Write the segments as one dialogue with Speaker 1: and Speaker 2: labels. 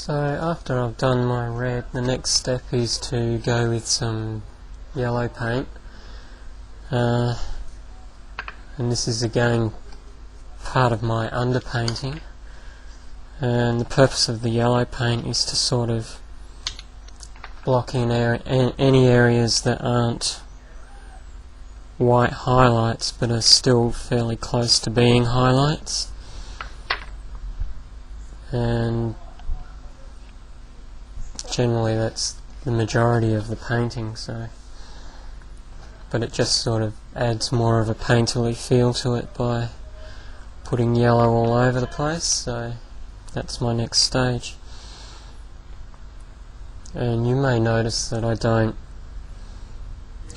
Speaker 1: So after I've done my red, the next step is to go with some yellow paint, and this is again part of my underpainting, and the purpose of the yellow paint is to sort of block in any areas that aren't white highlights but are still fairly close to being highlights. And generally that's the majority of the painting, but it just sort of adds more of a painterly feel to it by putting yellow all over the place. So that's my next stage. And you may notice that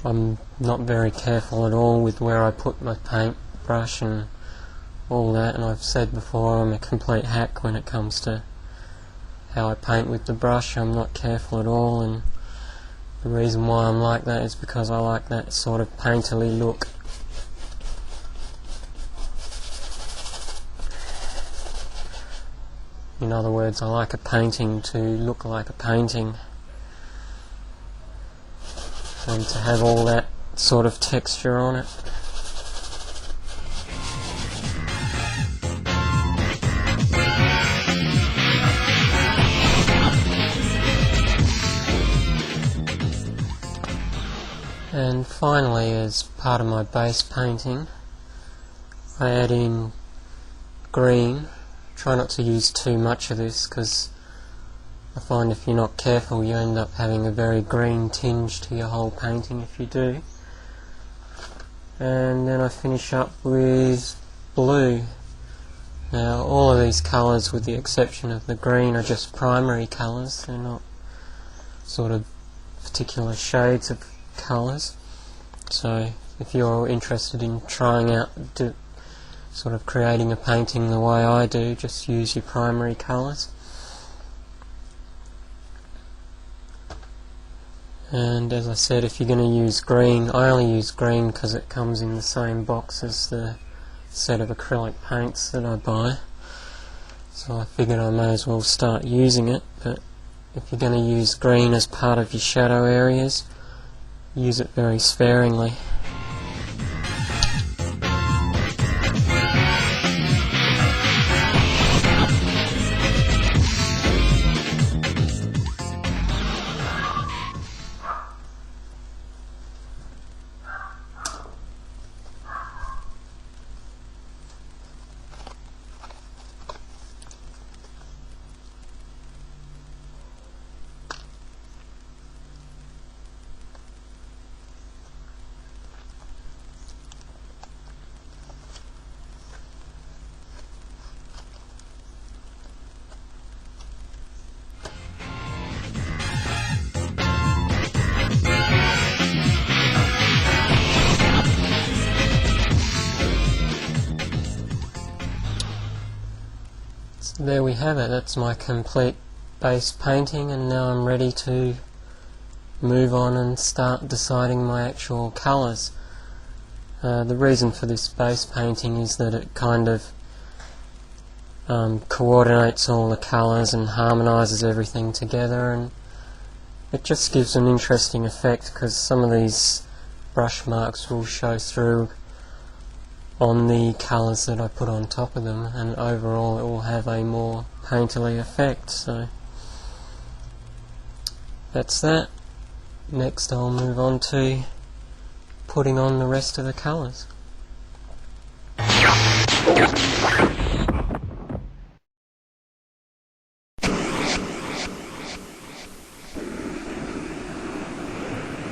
Speaker 1: I'm not very careful at all with where I put my paintbrush and all that, and I've said before I'm a complete hack when it comes to how I paint with the brush. I'm not careful at all, and the reason why I'm like that is because I like that sort of painterly look. In other words, I like a painting to look like a painting and to have all that sort of texture on it. And finally, as part of my base painting, I add in green. Try not to use too much of this, because I find if you're not careful you end up having a very green tinge to your whole painting if you do. And then I finish up with blue. Now all of these colours, with the exception of the green, are just primary colours. They're not sort of particular shades of colours. So if you're interested in trying out sort of creating a painting the way I do, just use your primary colours. And as I said, if you're going to use green, I only use green because it comes in the same box as the set of acrylic paints that I buy, so I figured I may as well start using it. But if you're going to use green as part of your shadow areas, use it very sparingly. So there we have it. That's my complete base painting, and now I'm ready to move on and start deciding my actual colours. The reason for this base painting is that it kind of coordinates all the colours and harmonises everything together, and it just gives an interesting effect because some of these brush marks will show through on the colours that I put on top of them, and overall it will have a more painterly effect. So that's that. Next I'll move on to putting on the rest of the colours.